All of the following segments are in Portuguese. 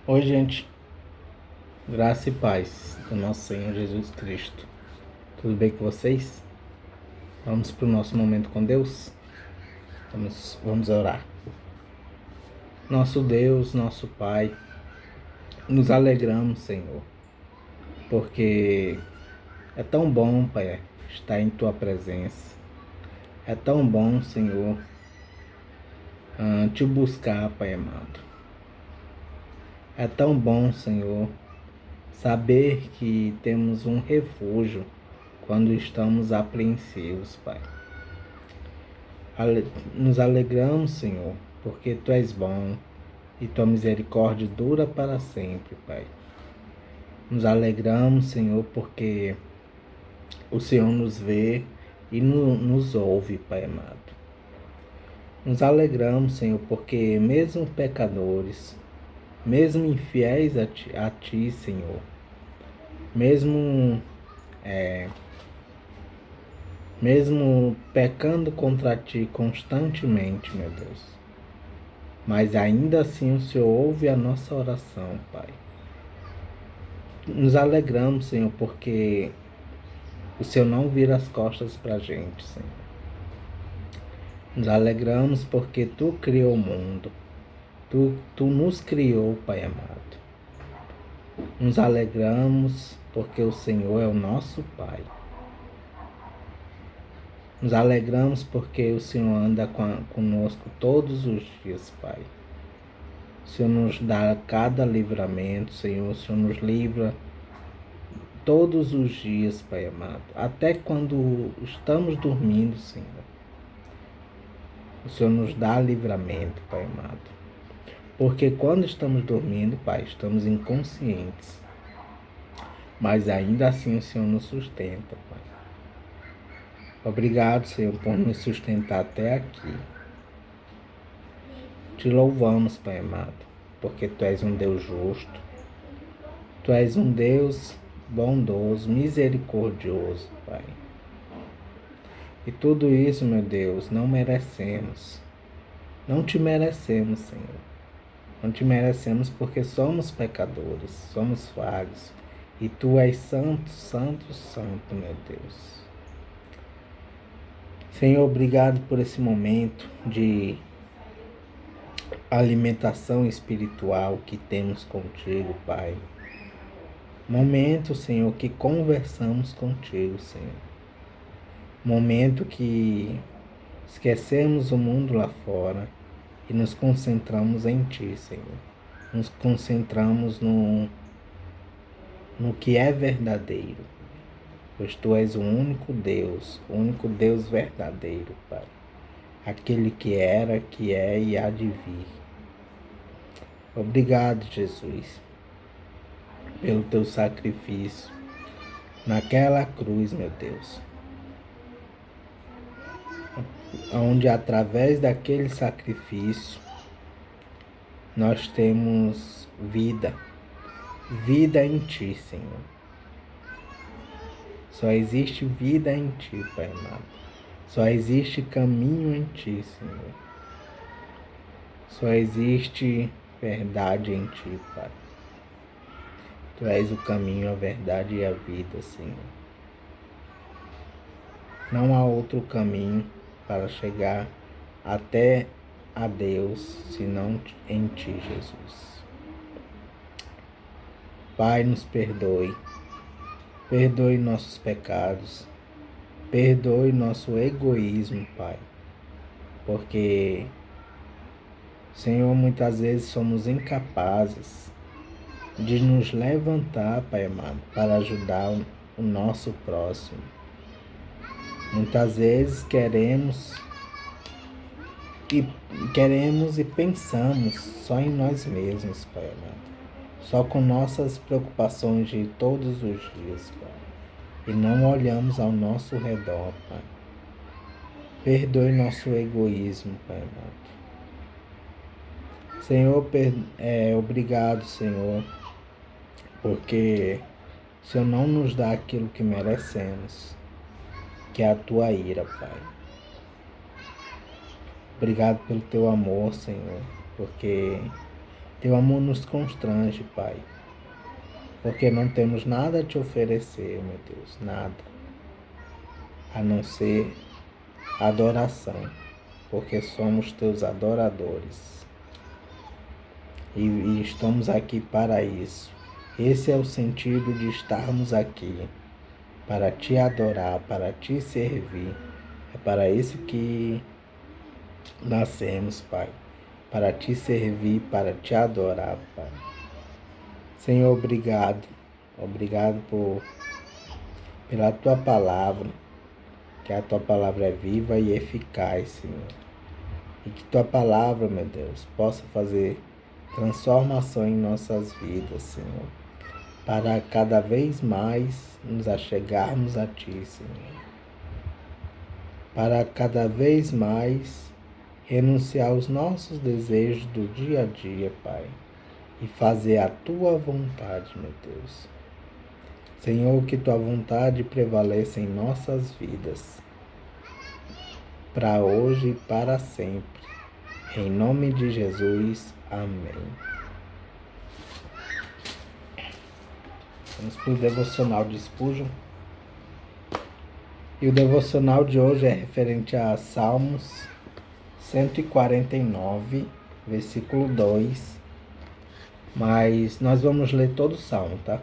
Oi, gente, graça e paz do nosso Senhor Jesus Cristo. Tudo bem com vocês? Vamos para o nosso momento com Deus? Vamos orar. Nosso Deus, nosso Pai, nos alegramos, Senhor, porque é tão bom, Pai, estar em Tua presença. É tão bom, Senhor, te buscar, Pai amado. É tão bom, Senhor, saber que temos um refúgio quando estamos apreensivos, Pai. Nos alegramos, Senhor, porque Tu és bom e Tua misericórdia dura para sempre, Pai. Nos alegramos, Senhor, porque o Senhor nos vê e nos ouve, Pai amado. Nos alegramos, Senhor, porque mesmo pecadores, mesmo infiéis a Ti, Senhor, mesmo, mesmo pecando contra Ti constantemente, meu Deus, mas ainda assim o Senhor ouve a nossa oração, Pai. Nos alegramos, Senhor, porque o Senhor não vira as costas para a gente, Senhor. Nos alegramos porque Tu criou o mundo. Tu nos criou, Pai amado. Nos alegramos porque o Senhor é o nosso Pai. Nos alegramos porque o Senhor anda conosco todos os dias, Pai. O Senhor nos dá cada livramento, Senhor. O Senhor nos livra todos os dias, Pai amado. Até quando estamos dormindo, Senhor. O Senhor nos dá livramento, Pai amado. Porque quando estamos dormindo, Pai, estamos inconscientes. Mas ainda assim o Senhor nos sustenta, Pai. Obrigado, Senhor, por nos sustentar até aqui. Te louvamos, Pai amado, porque Tu és um Deus justo. Tu és um Deus bondoso, misericordioso, Pai. E tudo isso, meu Deus, não merecemos. Não Te merecemos, Senhor. Não Te merecemos porque somos pecadores, somos falhos. E Tu és santo, santo, santo, meu Deus. Senhor, obrigado por esse momento de alimentação espiritual que temos contigo, Pai. Momento, Senhor, que conversamos contigo, Senhor. Momento que esquecemos o mundo lá fora e nos concentramos em Ti, Senhor. Nos concentramos no que é verdadeiro, pois Tu és o único Deus verdadeiro, Pai. Aquele que era, que é e há de vir. Obrigado, Jesus, pelo Teu sacrifício naquela cruz, meu Deus, onde através daquele sacrifício nós temos vida em Ti, Senhor. Só existe vida em Ti, Pai amado. Só existe caminho em Ti, Senhor. Só existe verdade em Ti, Pai. Tu és o caminho, a verdade e a vida, Senhor. Não há outro caminho para chegar até a Deus senão em Ti, Jesus. Pai, nos perdoe. Perdoe nossos pecados. Perdoe nosso egoísmo, Pai. Porque, Senhor, muitas vezes somos incapazes de nos levantar, Pai amado, para ajudar o nosso próximo. Muitas vezes queremos e pensamos só em nós mesmos, Pai amado. Só com nossas preocupações de todos os dias, Pai. E não olhamos ao nosso redor, Pai. Perdoe nosso egoísmo, Pai amado. Senhor, obrigado, Senhor, porque o Senhor não nos dá aquilo que merecemos, que é a Tua ira, Pai. Obrigado pelo Teu amor, Senhor, porque Teu amor nos constrange, Pai, porque não temos nada a te oferecer, meu Deus, nada, a não ser adoração, porque somos teus adoradores e estamos aqui para isso. Esse é o sentido de estarmos aqui, para te adorar, para te servir. É para isso que nascemos, Pai, para te servir, para te adorar, Pai. Senhor, obrigado. Obrigado pela tua palavra, que a tua palavra é viva e eficaz, Senhor. E que tua palavra, meu Deus, possa fazer transformação em nossas vidas, Senhor, para cada vez mais nos achegarmos a ti, Senhor. Para cada vez mais renunciar aos nossos desejos do dia a dia, Pai, e fazer a tua vontade, meu Deus. Senhor, que tua vontade prevaleça em nossas vidas, para hoje e para sempre. Em nome de Jesus, amém. Vamos para o devocional de Spurgeon. E o devocional de hoje é referente a Salmos 149, versículo 2. Mas nós vamos ler todo o salmo, tá?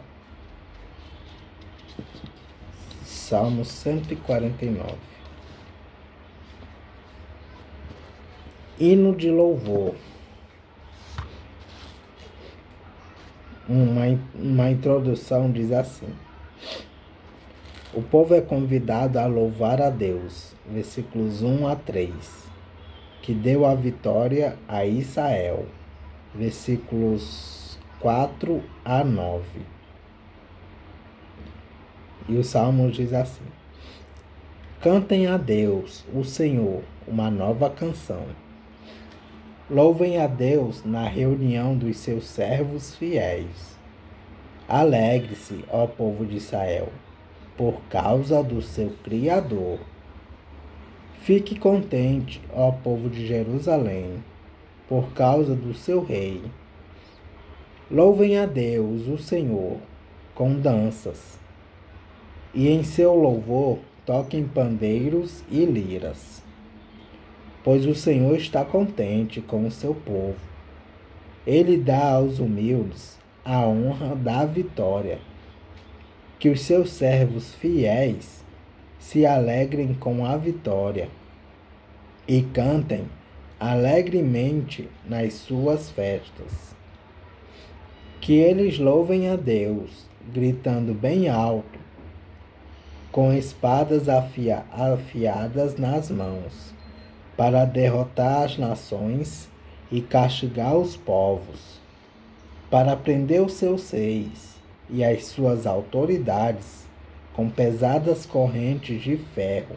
Salmo 149. Hino de louvor. Uma introdução diz assim: o povo é convidado a louvar a Deus, versículos 1 a 3, que deu a vitória a Israel, versículos 4 a 9. E o salmo diz assim: cantem a Deus, o Senhor, uma nova canção. Louvem a Deus na reunião dos seus servos fiéis. Alegre-se, ó povo de Israel, por causa do seu Criador. Fique contente, ó povo de Jerusalém, por causa do seu Rei. Louvem a Deus, o Senhor, com danças, e em seu louvor toquem pandeiros e liras. Pois o Senhor está contente com o seu povo. Ele dá aos humildes a honra da vitória. Que os seus servos fiéis se alegrem com a vitória e cantem alegremente nas suas festas. Que eles louvem a Deus, gritando bem alto, com espadas afiadas nas mãos, para derrotar as nações e castigar os povos, para prender os seus reis e as suas autoridades com pesadas correntes de ferro.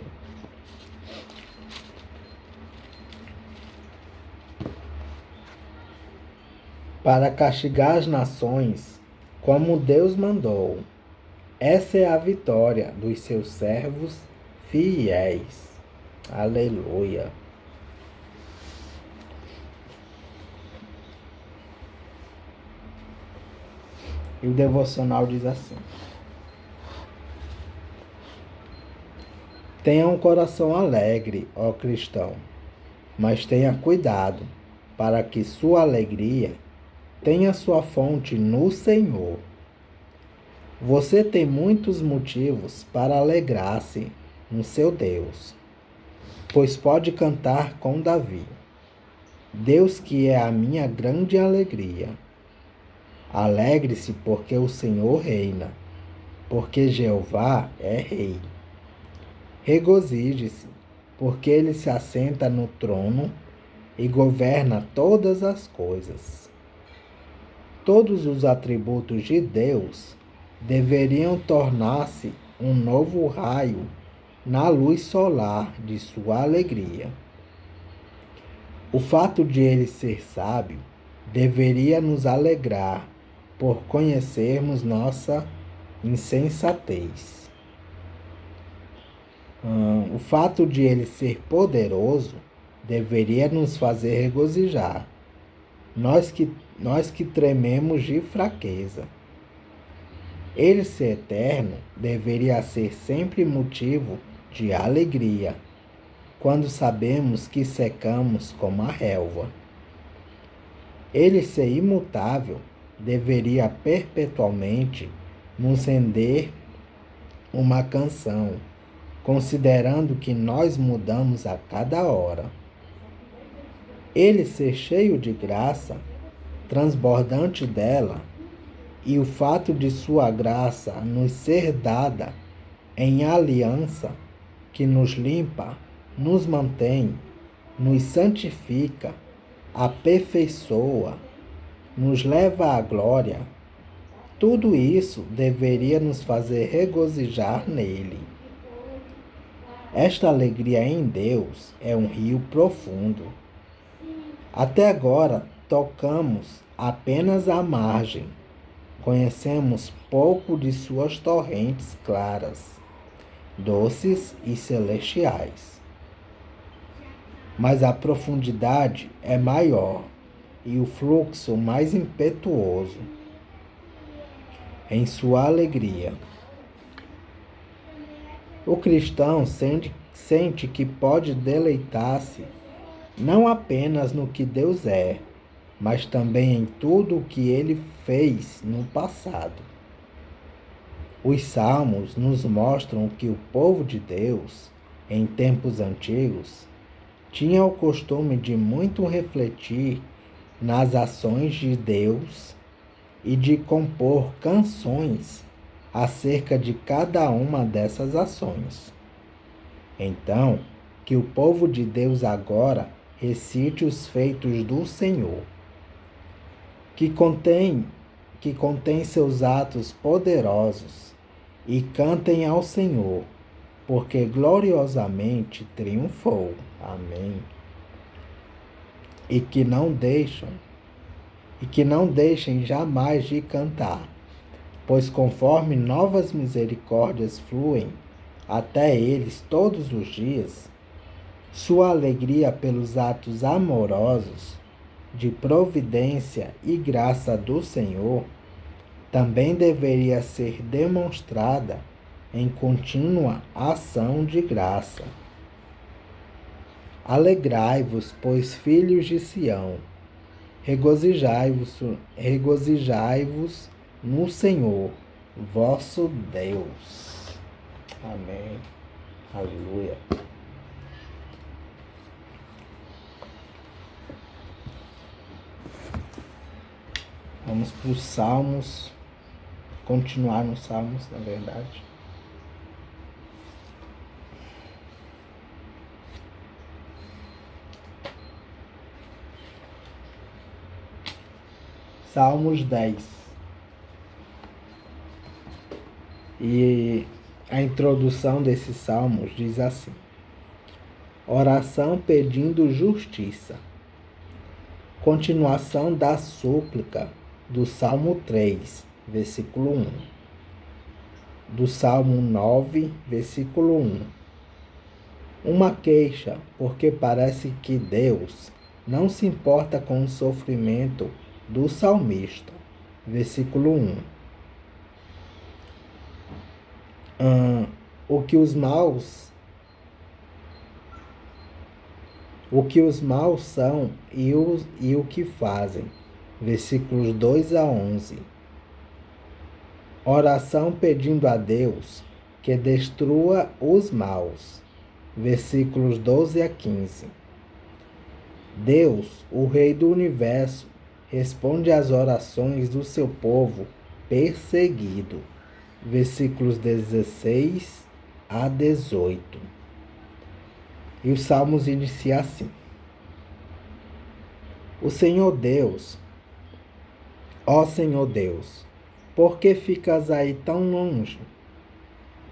Para castigar as nações, como Deus mandou. Essa é a vitória dos seus servos fiéis. Aleluia. E o devocional diz assim: tenha um coração alegre, ó cristão, mas tenha cuidado, para que sua alegria tenha sua fonte no Senhor. Você tem muitos motivos para alegrar-se no seu Deus, pois pode cantar com Davi: Deus que é a minha grande alegria. Alegre-se porque o Senhor reina, porque Jeová é rei. Regozije-se, porque ele se assenta no trono e governa todas as coisas. Todos os atributos de Deus deveriam tornar-se um novo raio na luz solar de sua alegria. O fato de ele ser sábio deveria nos alegrar por conhecermos nossa insensatez. O fato de ele ser poderoso deveria nos fazer regozijar, nós que trememos de fraqueza. Ele ser eterno deveria ser sempre motivo de alegria, quando sabemos que secamos como a relva. Ele ser imutável deveria perpetualmente nos render uma canção, considerando que nós mudamos a cada hora. Ele ser cheio de graça, transbordante dela, e o fato de sua graça nos ser dada em aliança que nos limpa, nos mantém, nos santifica, aperfeiçoa, nos leva à glória, tudo isso deveria nos fazer regozijar nele. Esta alegria em Deus é um rio profundo. Até agora tocamos apenas a margem. Conhecemos pouco de suas torrentes claras, doces e celestiais. Mas a profundidade é maior e o fluxo mais impetuoso. Em sua alegria, o cristão sente que pode deleitar-se não apenas no que Deus é, mas também em tudo o que ele fez no passado. Os salmos nos mostram que o povo de Deus, em tempos antigos, tinha o costume de muito refletir nas ações de Deus e de compor canções acerca de cada uma dessas ações. Então, que o povo de Deus agora recite os feitos do Senhor, que contém seus atos poderosos, e cantem ao Senhor, porque gloriosamente triunfou. Amém. E que não deixem jamais de cantar, pois conforme novas misericórdias fluem até eles todos os dias, sua alegria pelos atos amorosos de providência e graça do Senhor também deveria ser demonstrada em contínua ação de graça. Alegrai-vos, pois, filhos de Sião, regozijai-vos no Senhor, vosso Deus. Amém. Aleluia. Vamos para os Salmos, continuar nos Salmos, na verdade. Salmos 10. E a introdução desses salmos diz assim: oração pedindo justiça. Continuação da súplica do Salmo 3, versículo 1. Do Salmo 9, versículo 1. Uma queixa, porque parece que Deus não se importa com o sofrimento do salmista. Versículo 1. O que os maus são e o que fazem. Versículos 2 a 11. Oração pedindo a Deus que destrua os maus. Versículos 12 a 15. Deus, o Rei do Universo, responde às orações do seu povo perseguido. Versículos 16 a 18. E os Salmos iniciam assim: O Senhor Deus, ó Senhor Deus, por que ficas aí tão longe?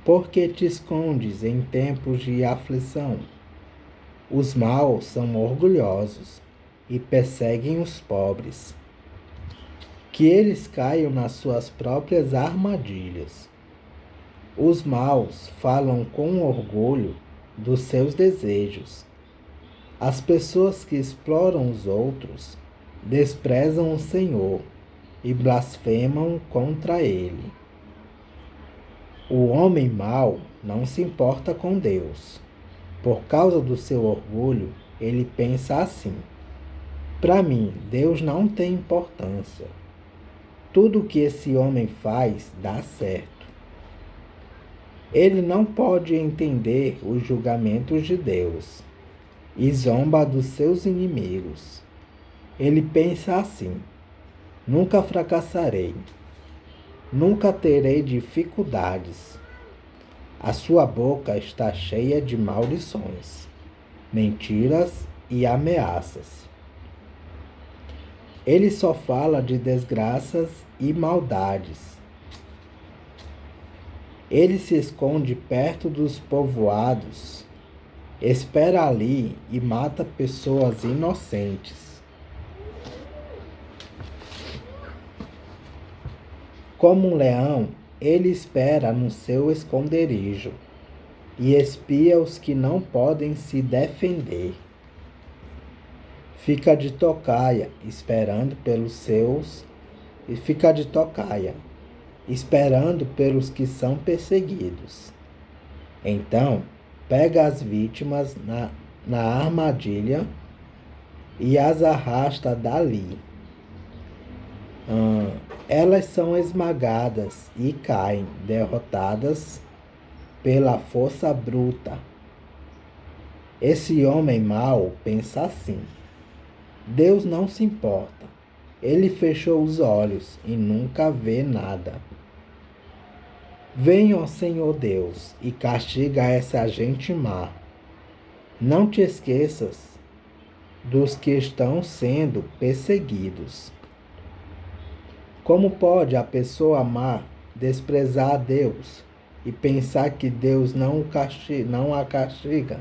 Por que te escondes em tempos de aflição? Os maus são orgulhosos e perseguem os pobres. Que eles caiam nas suas próprias armadilhas. Os maus falam com orgulho dos seus desejos. As pessoas que exploram os outros desprezam o Senhor e blasfemam contra ele. O homem mau não se importa com Deus. Por causa do seu orgulho, ele pensa assim: para mim, Deus não tem importância. Tudo que esse homem faz dá certo. Ele não pode entender os julgamentos de Deus e zomba dos seus inimigos. Ele pensa assim: nunca fracassarei, nunca terei dificuldades. A sua boca está cheia de maldições, mentiras e ameaças. Ele só fala de desgraças e maldades. Ele se esconde perto dos povoados, espera ali e mata pessoas inocentes. Como um leão, ele espera no seu esconderijo e espia os que não podem se defender. Fica de tocaia, esperando pelos que são perseguidos. Então, pega as vítimas na armadilha e as arrasta dali. Elas são esmagadas e caem, derrotadas pela força bruta. Esse homem mau pensa assim: Deus não se importa. Ele fechou os olhos e nunca vê nada. Vem, ó Senhor Deus, e castiga essa gente má. Não te esqueças dos que estão sendo perseguidos. Como pode a pessoa má desprezar a Deus e pensar que Deus não a castiga?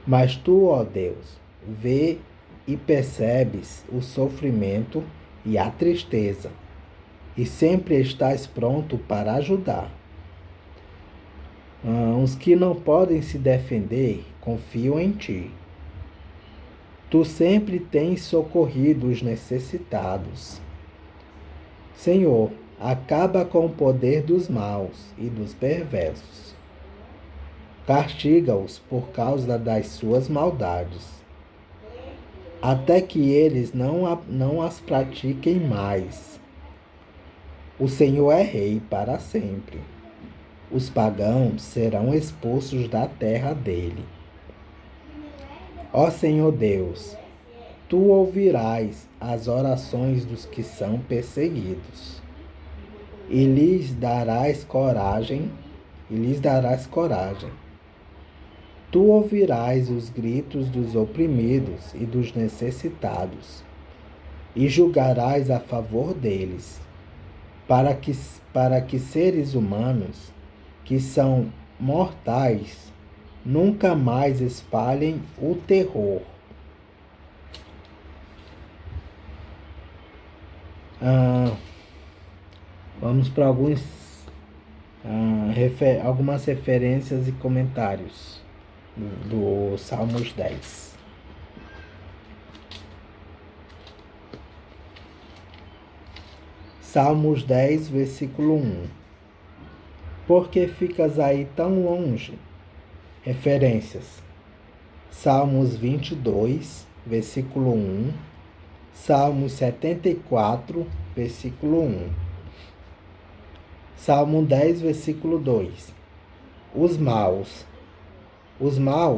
Mas tu, ó Deus, vê e percebes o sofrimento e a tristeza, e sempre estás pronto para ajudar. Os que não podem se defender confiam em ti. Tu sempre tens socorrido os necessitados. Senhor, acaba com o poder dos maus e dos perversos. Castiga-os por causa das suas maldades, até que eles não as pratiquem mais. O Senhor é rei para sempre. Os pagãos serão expulsos da terra dele. Ó Senhor Deus, tu ouvirás as orações dos que são perseguidos, e lhes darás coragem. Tu ouvirás os gritos dos oprimidos e dos necessitados, e julgarás a favor deles, para que seres humanos, que são mortais, nunca mais espalhem o terror. Vamos para algumas referências e comentários do Salmos 10. Salmos 10, versículo 1. Por que ficas aí tão longe? Referências: Salmos 22, versículo 1. Salmos 74, versículo 1. Salmo 10, versículo 2. Os maus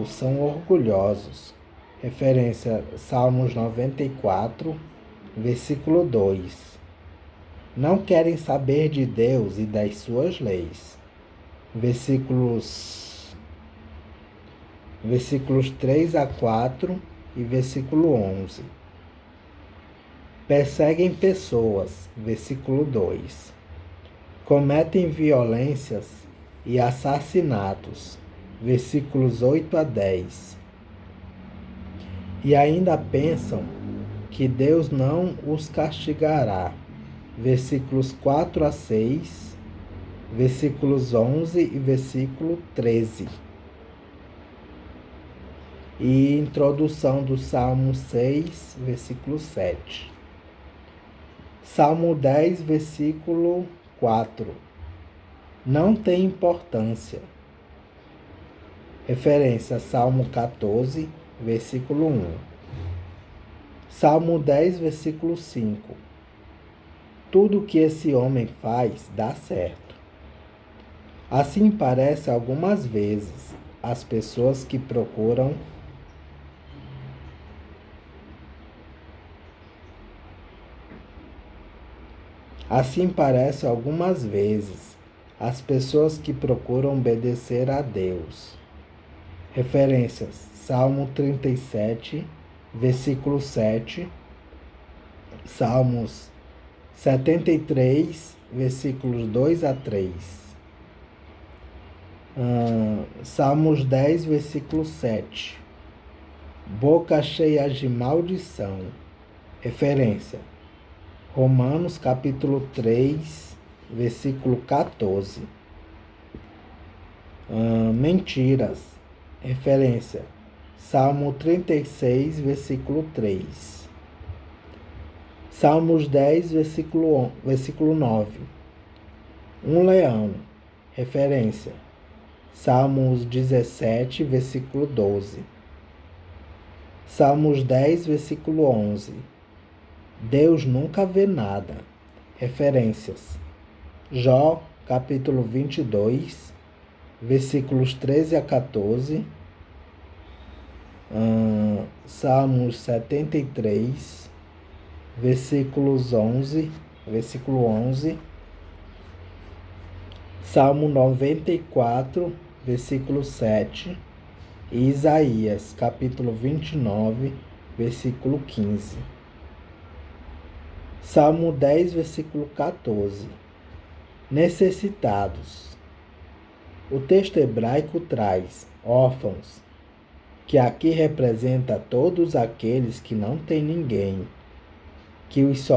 são orgulhosos. Referência: Salmos 94, versículo 2. Não querem saber de Deus e das suas leis. Versículos 3 a 4 e versículo 11. Perseguem pessoas. Versículo 2. Cometem violências e assassinatos. Versículos 8 a 10. E ainda pensam que Deus não os castigará. Versículos 4 a 6, versículos 11 e versículo 13. E introdução do Salmo 6, versículo 7. Salmo 10, versículo 4. Não tem importância. Referência: Salmo 14, versículo 1. Salmo 10, versículo 5. Tudo que esse homem faz dá certo. Assim parece algumas vezes as pessoas que procuram obedecer a Deus. Referências: Salmo 37, versículo 7. Salmos 73, versículos 2 a 3. Salmos 10, versículo 7. Boca cheia de maldição. Referência: Romanos capítulo 3, versículo 14. Mentiras. Referência: Salmo 36, versículo 3. Salmos 10, versículo 9. Um leão. Referência: Salmos 17, versículo 12. Salmos 10, versículo 11. Deus nunca vê nada. Referências: Jó, capítulo 22, versículos 13 a 14. Salmos 73, versículo 11. Salmo 94, versículo 7. E Isaías, capítulo 29, versículo 15. Salmo 10, versículo 14. Necessitados. O texto hebraico traz órfãos, que aqui representa todos aqueles que não têm ninguém, que os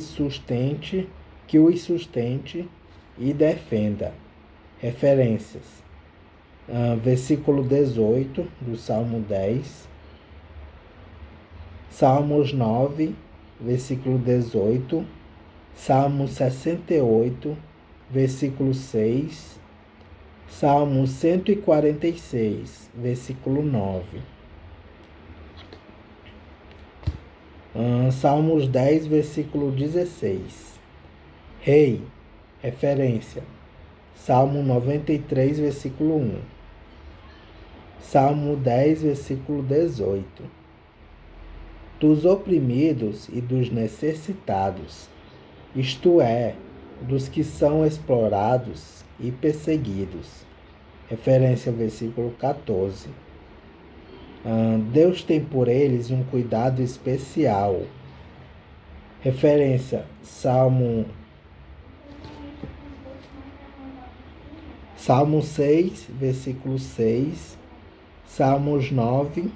sustente e defenda. Referências: versículo 18 do Salmo 10, Salmos 9, versículo 18, Salmo 68, versículo 6, Salmo 146, versículo 9. Salmos 10, versículo 16. Rei. Referência: Salmo 93, versículo 1. Salmo 10, versículo 18. Dos oprimidos e dos necessitados, isto é, dos que são explorados e perseguidos. Referência: versículo 14. Deus tem por eles um cuidado especial. Referência: Salmo 6, versículo 6, Salmos 9,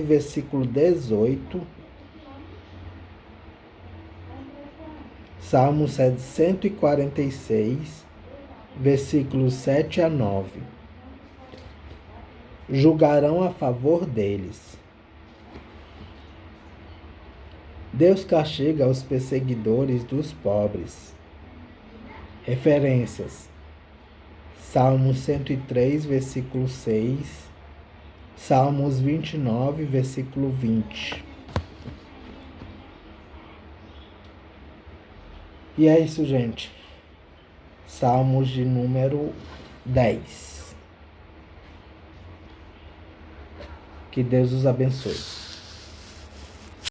versículo 18, Salmo 146, versículos 7 a 9. Julgarão a favor deles. Deus castiga os perseguidores dos pobres. Referências: Salmo 103, versículo 6, Salmos 29, versículo 20. E é isso, gente. Salmos de número 10. Que Deus os abençoe.